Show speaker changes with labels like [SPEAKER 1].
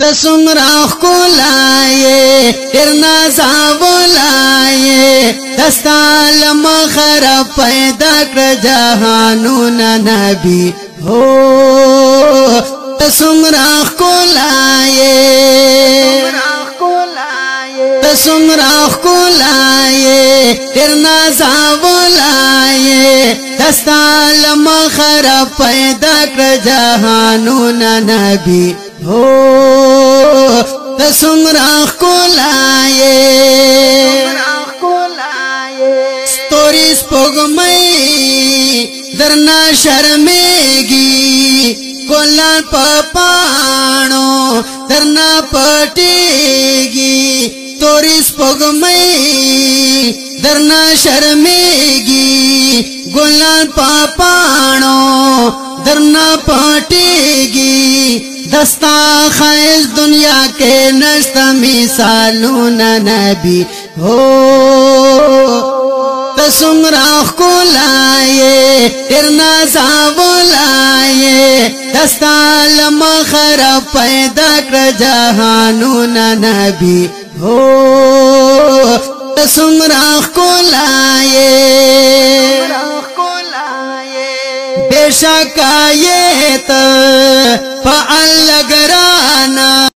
[SPEAKER 1] تسمرا خلائے ترنا ساولائے دستال مخر پیدا کر جہانون نبی ہو تسمرا خلائے تسمرا خلائے ترنا ساولائے دستال مخر پیدا کر جہانون نبی ہو تسمرا خلائے ستوری سپوږمۍ درنا شرمېږي ګلان په پاڼو درنا پټېږي ستوری سپوږمۍ درنا شرمېږي ګلان په پاڼو درنا پټېږي دستا خیز دنیا کے نشتا مثالون نبی ہو تسمرا خلائے ترنا ساولائے دستا لمخر پیدا کر جہانون نبی ہو تسمرا خلائے بے شک آیت فعل گرانا